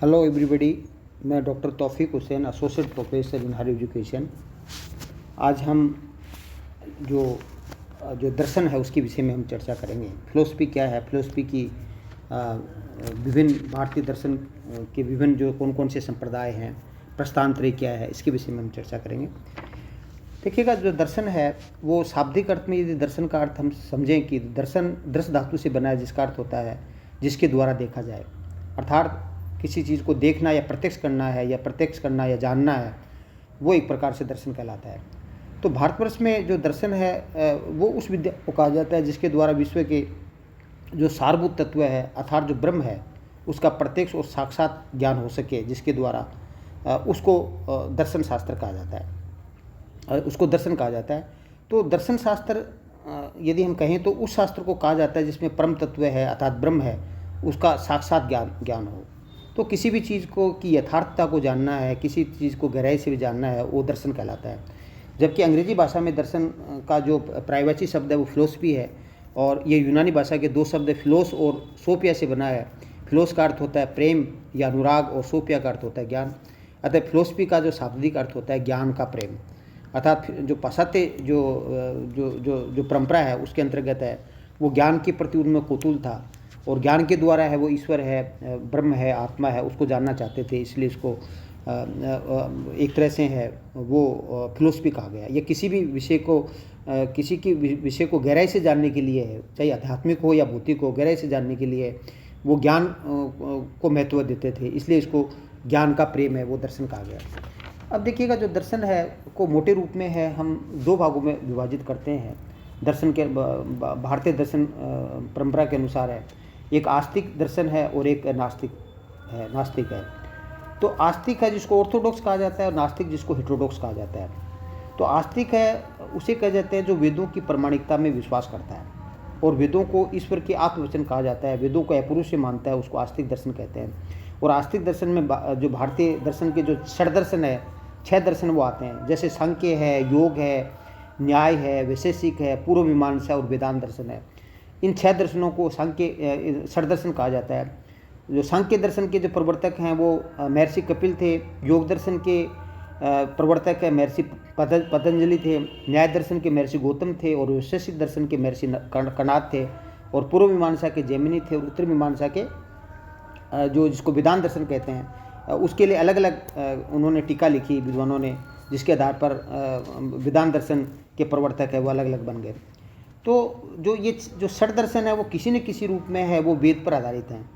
Hello everybody, मैं doctor Taufiq Hussain, associate professor in higher education. आज हम जो जो दर्शन है उसके विषय में हम चर्चा करेंगे। फिलोसफी क्या है, फिलोसफी की विभिन्न भारतीय दर्शन के विभिन्न जो कौन कौन से संप्रदाय हैं, प्रस्थानत्रय क्या है, इसके विषय में हम चर्चा करेंगे। देखिएगा, जो दर्शन है वो शाब्दिक अर्थ में, यदि दर्शन का अर्थ हम समझें कि दर्शन दृश्य धातु से बना है, जिसका अर्थ होता है जिसके द्वारा देखा जाए, अर्थात किसी चीज़ को देखना या प्रत्यक्ष करना या जानना है, वो एक प्रकार से दर्शन कहलाता है। तो भारतवर्ष में जो दर्शन है वो उस विद्या को कहा जाता है जिसके द्वारा विश्व के जो सारभूत तत्व है, अर्थात जो ब्रह्म है, उसका प्रत्यक्ष और साक्षात ज्ञान हो सके, जिसके द्वारा उसको दर्शन शास्त्र कहा जाता है, उसको दर्शन कहा जाता है। तो दर्शन शास्त्र यदि हम कहें तो उस शास्त्र को कहा जाता है जिसमें परम तत्व है, अर्थात ब्रह्म है, उसका साक्षात ज्ञान हो। तो किसी भी चीज़ को की यथार्थता को जानना है, किसी चीज़ को गहराई से भी जानना है, वो दर्शन कहलाता है। जबकि अंग्रेजी भाषा में दर्शन का जो प्रायवाची शब्द है वो फिलोसफी है, और ये यूनानी भाषा के दो शब्द फिलोस और सोपिया से बना है। फिलोस का अर्थ होता है प्रेम या अनुराग, और सोपिया का अर्थ होता है ज्ञान। अतः फिलोसफी का जो शाब्दिक अर्थ होता है ज्ञान का प्रेम, अर्थात जो पाश्चात्य जो परंपरा है उसके अंतर्गत है, वो ज्ञान के प्रति उनमें कौतूहल था, और ज्ञान के द्वारा है वो ईश्वर है, ब्रह्म है, आत्मा है, उसको जानना चाहते थे। इसलिए इसको एक तरह से है वो फिलोसफी कहा गया। ये किसी भी विषय को किसी की विषय को गहराई से जानने के लिए है, चाहे आध्यात्मिक हो या भौतिक हो, गहराई से जानने के लिए वो ज्ञान को महत्व देते थे। इसलिए इसको ज्ञान का प्रेम है वो दर्शन कहा गया। अब देखिएगा, जो दर्शन है को मोटे रूप में है हम दो भागों में विभाजित करते हैं। दर्शन के भारतीय दर्शन परंपरा के अनुसार है, एक आस्तिक दर्शन है और एक नास्तिक है। तो आस्तिक है जिसको ऑर्थोडॉक्स कहा जाता है, और नास्तिक जिसको हेटेरोडॉक्स कहा जाता है। तो आस्तिक है उसे कहा जाते हैं जो वेदों की प्रामाणिकता में विश्वास करता है और वेदों को ईश्वर के आत्मवचन कहा जाता है, वेदों को अपुरुष से मानता है, उसको आस्तिक दर्शन कहते हैं। और आस्तिक दर्शन में जो भारतीय दर्शन के जो षड्दर्शन है, 6 दर्शन वो आते हैं, जैसे सांख्य है, योग है, न्याय है, वैशेषिक है, पूर्व मीमांसा और वेदांत दर्शन है। इन 6 दर्शनों को सांख्य षड्दर्शन कहा जाता है। जो सांख्य दर्शन के जो प्रवर्तक हैं वो महर्षि कपिल थे, योग दर्शन के प्रवर्तक है महर्षि पतंजलि थे, न्याय दर्शन के महर्षि गौतम थे, और वैशेषिक दर्शन के महर्षि कणाद थे, और पूर्व मीमांसा के जैमिनी थे, और उत्तर मीमांसा के जो जिसको वेदांत दर्शन कहते हैं, उसके लिए अलग अलग उन्होंने टीका लिखी विद्वानों ने, जिसके आधार पर वेदांत दर्शन के प्रवर्तक है वो अलग अलग बन गए। तो जो षड दर्शन है वो किसी न किसी रूप में है वो वेद पर आधारित हैं।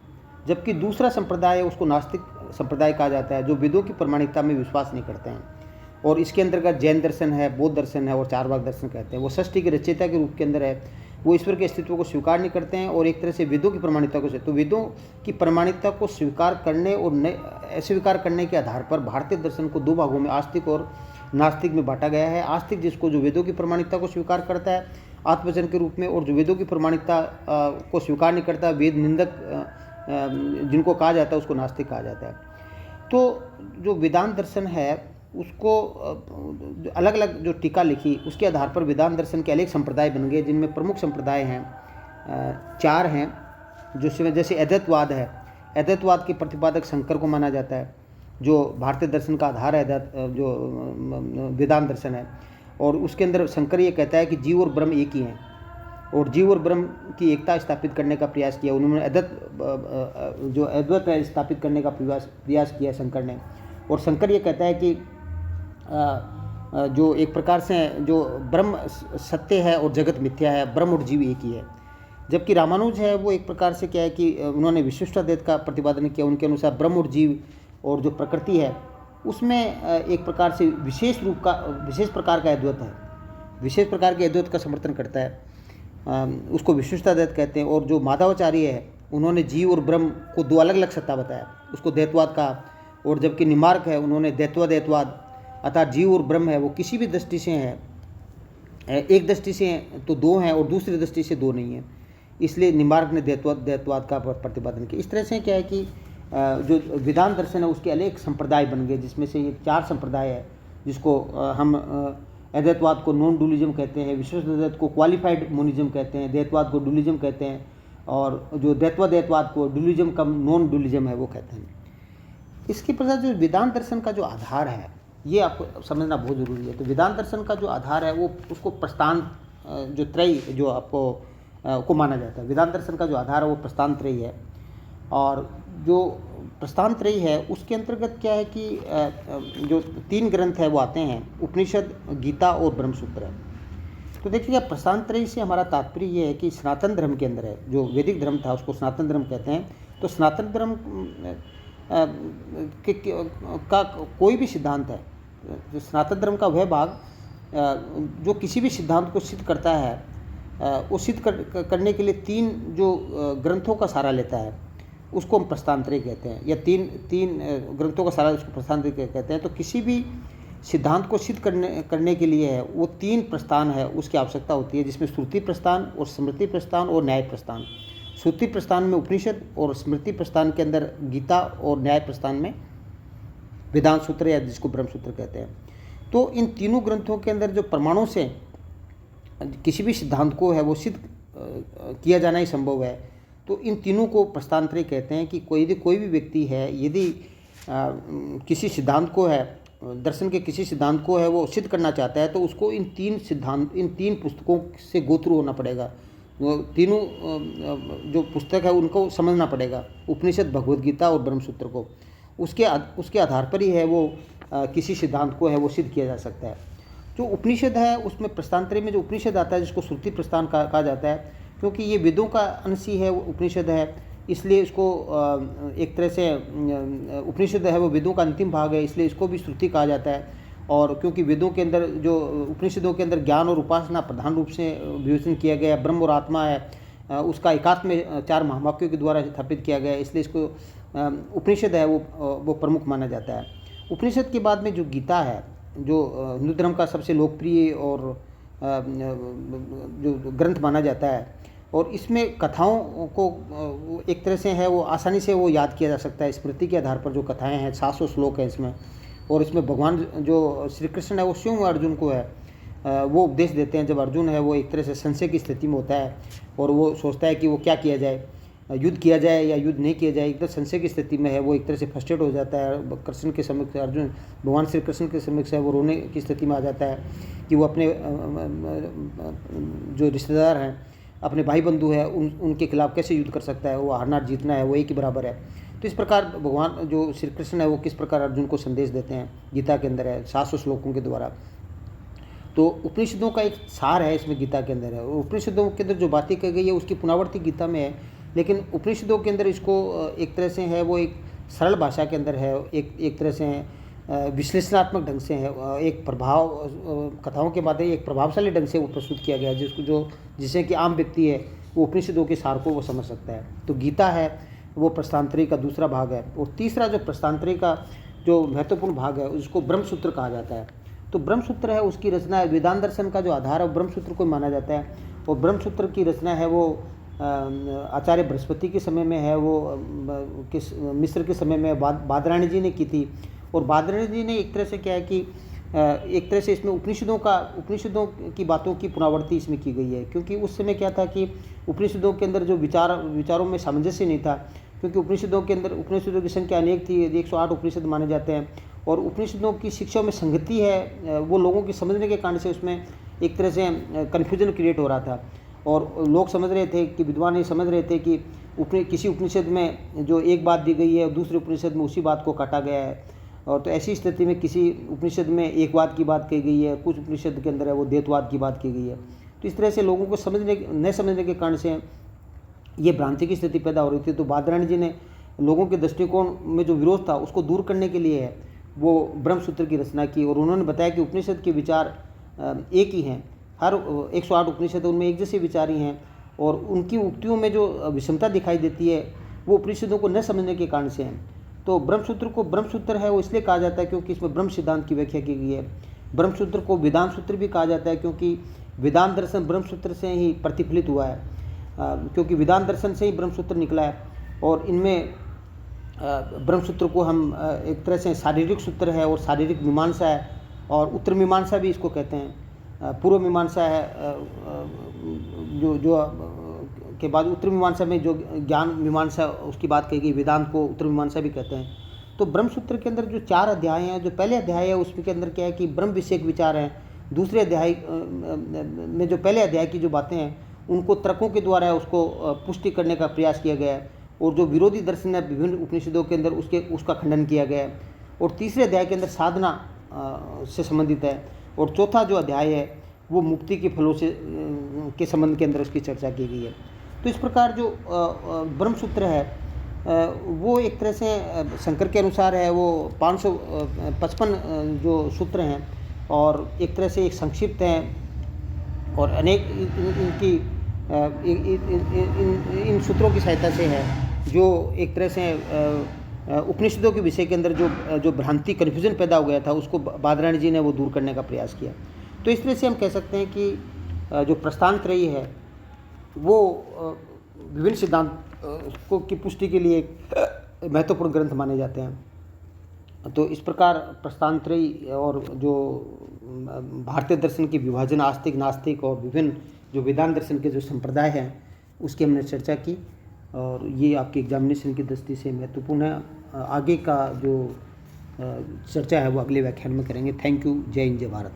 जबकि दूसरा संप्रदाय है उसको नास्तिक संप्रदाय कहा जाता है, जो वेदों की प्रामाणिकता में विश्वास नहीं करते हैं। और इसके अंतर्गत जैन दर्शन है, बौद्ध दर्शन है, और चारवाक दर्शन कहते हैं। वो षष्ठी के रचयिता के रूप के अंदर है, वो ईश्वर के अस्तित्व को स्वीकार नहीं करते हैं, और एक तरह से वेदों की प्रामाणिकता को, तो वेदों की प्रामाणिकता को स्वीकार करने और अस्वीकार करने के आधार पर भारतीय दर्शन को दो भागों में, आस्तिक और नास्तिक में बांटा गया है। आस्तिक जिसको जो वेदों की प्रामाणिकता को स्वीकार करता है आत्मवचन के रूप में, और जो वेदों की प्रामाणिकता को स्वीकार नहीं करता, वेद निंदक जिनको कहा जाता है, उसको नास्तिक कहा जाता है। तो जो वेदांत दर्शन है उसको अलग अलग जो टीका लिखी उसके आधार पर वेदांत दर्शन के अनेक संप्रदाय बन गए, जिनमें प्रमुख संप्रदाय हैं 4 हैं। जो जैसे अद्वैतवाद है, अद्वैतवाद के प्रतिपादक शंकर को माना जाता है, जो भारतीय दर्शन का आधार है, जो वेदांत दर्शन है। और उसके अंदर शंकर ये कहता है कि जीव और ब्रह्म एक ही हैं, और जीव और ब्रह्म की एकता स्थापित करने का प्रयास किया उन्होंने। अद्वैत स्थापित करने का प्रयास किया शंकर ने। और शंकर ये कहता है कि जो एक प्रकार से जो ब्रह्म सत्य है और जगत मिथ्या है, ब्रह्म और जीव एक ही है। जबकि रामानुज है वो एक प्रकार से क्या है कि उन्होंने विशिष्टाद्वैत का प्रतिपादन किया। उनके अनुसार ब्रह्म और जीव और जो प्रकृति है उसमें एक प्रकार से विशेष प्रकार का अद्वैत है, विशेष प्रकार के अद्वैत का समर्थन करता है, उसको विशिष्टाद्वैत कहते हैं। और जो माधवाचार्य है उन्होंने जीव और ब्रह्म को 2 अलग अलग सत्ता बताया, उसको द्वैतवाद कहा। और जबकि निमार्क है उन्होंने द्वैतवाद अर्थात जीव और ब्रह्म है वो किसी भी दृष्टि से है, एक दृष्टि से तो 2 हैं और दूसरी दृष्टि से 2 नहीं है, इसलिए निमार्क ने द्वैतवाद का प्रतिपादन किया। इस तरह से क्या है कि जो वेदांत दर्शन है उसके अनेक संप्रदाय बन गए, जिसमें से ये 4 संप्रदाय है, जिसको हम अद्वैतवाद को नॉन डुअलिज्म कहते हैं, विशिष्टाद्वैत को क्वालिफाइड मोनिज्म कहते हैं, द्वैतवाद को डुअलिज्म कहते हैं, और जो द्वैतवाद को डुअलिज्म कम नॉन डुअलिज्म है वो कहते हैं। इसके पश्चात जो वेदांत दर्शन का जो आधार है ये आपको समझना बहुत ज़रूरी है। तो वेदांत दर्शन का जो आधार है वो उसको प्रस्थान जो त्रयी जो आपको को माना जाता है। वेदांत दर्शन का जो आधार है वो प्रस्थान त्रयी है, और जो प्रस्थान त्रयी है उसके अंतर्गत क्या है कि जो 3 ग्रंथ है वो आते हैं, उपनिषद, गीता और ब्रह्मसूत्र है। तो देखिएगा, प्रस्थान त्रयी से हमारा तात्पर्य ये है कि सनातन धर्म के अंदर है, जो वैदिक धर्म था उसको सनातन धर्म कहते हैं। तो सनातन धर्म का कोई भी सिद्धांत है, जो सनातन धर्म का वह भाग जो किसी भी सिद्धांत को सिद्ध करता है, वो सिद्ध करने के लिए 3 जो ग्रंथों का सहारा लेता है उसको हम प्रस्थान त्रयी कहते हैं, या तीन ग्रंथों का सहारा उसको प्रस्थान त्रयी कहते हैं। तो किसी भी सिद्धांत को सिद्ध करने के लिए है वो 3 प्रस्थान है उसकी आवश्यकता होती है, जिसमें श्रुति प्रस्थान और स्मृति प्रस्थान और न्याय प्रस्थान। श्रुति प्रस्थान में उपनिषद और स्मृति प्रस्थान के अंदर गीता और न्याय प्रस्थान में वेदांत सूत्र या जिसको ब्रह्मसूत्र कहते हैं। तो इन तीनों ग्रंथों के अंदर जो प्रमाणों से किसी भी सिद्धांत को है वो सिद्ध किया जाना ही संभव है। तो इन तीनों को प्रस्थान त्रयी कहते हैं कि कोई भी व्यक्ति है यदि किसी सिद्धांत को है, दर्शन के किसी सिद्धांत को है वो सिद्ध करना चाहता है, तो उसको इन 3 पुस्तकों से गो थ्रू होना पड़ेगा। वो तीनों जो पुस्तक है उनको समझना पड़ेगा, उपनिषद, भगवद गीता और ब्रह्मसूत्र को। उसके आधार पर ही है वो किसी सिद्धांत को है वो सिद्ध किया जा सकता है। जो उपनिषद है उसमें प्रस्थान त्रयी में जो उपनिषद आता है जिसको श्रुति प्रस्थान कहा जाता है, क्योंकि ये वेदों का अंश ही है, उपनिषद है, इसलिए इसको एक तरह से उपनिषद है वो वेदों का अंतिम भाग है, इसलिए इसको भी श्रुति कहा जाता है। और क्योंकि वेदों के अंदर जो उपनिषदों के अंदर ज्ञान और उपासना प्रधान रूप से विवेचन किया गया है, ब्रह्म और आत्मा है उसका एकात्म में 4 महावाक्यों के द्वारा स्थापित किया गया है, इसलिए इसको उपनिषद है वो प्रमुख माना जाता है। उपनिषद के बाद में जो गीता है, जो हिंदू धर्म का सबसे लोकप्रिय और जो ग्रंथ माना जाता है, और इसमें कथाओं को एक तरह से है वो आसानी से वो याद किया जा सकता है। स्मृति के आधार पर जो कथाएं हैं, 700 श्लोक हैं इसमें, और इसमें भगवान जो श्री कृष्ण है वो स्वयं अर्जुन को है वो उपदेश देते हैं। जब अर्जुन है वो एक तरह से संशय की स्थिति में होता है और वो सोचता है कि वो क्या किया जाए, युद्ध किया जाए या युद्ध नहीं किया जाए, एकदम संशय की स्थिति में है, वो एक तरह से फ्रस्ट्रेट हो जाता है। कृष्ण के समक्ष अर्जुन भगवान श्री कृष्ण के समक्ष है वो रोने की स्थिति में आ जाता है कि वो अपने जो रिश्तेदार हैं, अपने भाई बंधु है, उनके खिलाफ कैसे युद्ध कर सकता है, वो हारना जीतना है वो एक ही बराबर है। तो इस प्रकार भगवान जो श्री कृष्ण है वो किस प्रकार अर्जुन को संदेश देते हैं, गीता के अंदर है 700 श्लोकों के द्वारा। तो उपनिषदों का एक सार है इसमें गीता के अंदर है, और उपनिषदों के अंदर जो बातें कही गई है उसकी पुनरावृत्ति गीता में है, लेकिन उपनिषदों के अंदर इसको एक तरह से है वो एक सरल भाषा के अंदर है, एक तरह से विश्लेषणात्मक ढंग से है, एक प्रभाव कथाओं के माध्यम एक प्रभावशाली ढंग से वो प्रस्तुत किया गया है, जिससे कि आम व्यक्ति है वो उपनिषदों के सार को वो समझ सकता है। तो गीता है वो प्रस्थान त्रयी का दूसरा भाग है। और तीसरा जो प्रस्थान त्रयी का जो महत्वपूर्ण भाग है उसको ब्रह्मसूत्र कहा जाता है। तो ब्रह्मसूत्र है उसकी रचना वेदांत दर्शन का जो आधार है ब्रह्मसूत्र को माना जाता है, और ब्रह्मसूत्र की रचना है वो आचार्य बृहस्पति के समय में है, वो मिस्र के समय में बादरायण जी ने की थी। और बादरायण जी ने एक तरह से क्या है कि एक तरह से इसमें उपनिषदों की बातों की पुनरावृत्ति इसमें की गई है, क्योंकि उस समय क्या था कि उपनिषदों के अंदर जो विचारों में सामंजस्य नहीं था, क्योंकि उपनिषदों की संख्या अनेक थी, 108 उपनिषद माने जाते हैं, और उपनिषदों की शिक्षा में संगति है वो लोगों की समझने के कारण से उसमें एक तरह से कन्फ्यूजन क्रिएट हो रहा था, और लोग समझ रहे थे कि विद्वान ये समझ रहे थे कि किसी उपनिषद में जो एक बात दी गई है और दूसरे उपनिषद में उसी बात को काटा गया है, और तो ऐसी स्थिति में किसी उपनिषद में एक वाद की बात कही गई है, कुछ उपनिषद के अंदर है वो द्वैतवाद की बात की गई है। तो इस तरह से लोगों को न समझने के कारण से ये भ्रांति की स्थिति पैदा हो रही थी। तो बादरायण जी ने लोगों के दृष्टिकोण में जो विरोध था उसको दूर करने के लिए है वो ब्रह्मसूत्र की रचना की, और उन्होंने बताया कि उपनिषद के विचार एक ही हैं, हर 108 उपनिषद उनमें एक जैसे विचार ही हैं, और उनकी उक्तियों में जो विषमता दिखाई देती है वो उपनिषदों को न समझने के कारण से हैं। तो ब्रह्मसूत्र को ब्रह्मसूत्र है वो इसलिए कहा जाता है क्योंकि इसमें ब्रह्म सिद्धांत की व्याख्या की गई है। ब्रह्मसूत्र को वेदांत सूत्र भी कहा जाता है क्योंकि वेदांत दर्शन ब्रह्मसूत्र से ही प्रतिफलित हुआ है, क्योंकि वेदांत दर्शन से ही ब्रह्मसूत्र निकला है। और इनमें ब्रह्मसूत्र को हम एक तरह से शारीरिक सूत्र है और शारीरिक मीमांसा है, और उत्तर मीमांसा भी इसको कहते हैं। पूर्व मीमांसा है जो के बाद उत्तर मीमांसा में जो ज्ञान मीमांसा उसकी बात कही गई, वेदांत को उत्तर मीमांसा भी कहते हैं। तो ब्रह्मसूत्र के अंदर जो 4 अध्याय हैं, जो पहले अध्याय है उसमें के अंदर क्या है कि ब्रह्म विषयक विचार हैं। दूसरे अध्याय में जो पहले अध्याय की जो बातें हैं उनको तर्कों के द्वारा उसको पुष्टि करने का प्रयास किया गया है, और जो विरोधी दर्शन है विभिन्न उपनिषदों के अंदर उसका खंडन किया गया है। और तीसरे अध्याय के अंदर साधना से संबंधित है, और चौथा जो अध्याय है वो मुक्ति के फलों से के संबंध के अंदर उसकी चर्चा की गई है। तो इस प्रकार जो ब्रह्मसूत्र है वो एक तरह से शंकर के अनुसार है, वो 555 जो सूत्र हैं, और एक तरह से एक संक्षिप्त हैं, और अनेक इनकी इन सूत्रों की सहायता से है जो एक तरह से उपनिषदों के विषय के अंदर जो भ्रांति कन्फ्यूजन पैदा हो गया था उसको बादरायण जी ने वो दूर करने का प्रयास किया। तो इस तरह से हम कह सकते हैं कि जो प्रस्थान त्रयी है वो विभिन्न सिद्धांत को की पुष्टि के लिए एक महत्वपूर्ण ग्रंथ माने जाते हैं। तो इस प्रकार प्रस्थान त्रयी और जो भारतीय दर्शन की विभाजन आस्तिक नास्तिक और विभिन्न जो वेदांत दर्शन के जो संप्रदाय हैं उसकी हमने चर्चा की, और ये आपकी एग्जामिनेशन की दृष्टि से महत्वपूर्ण है। आगे का जो चर्चा है वो अगले व्याख्यान में करेंगे। Thank you. जय हिंद, जय भारत।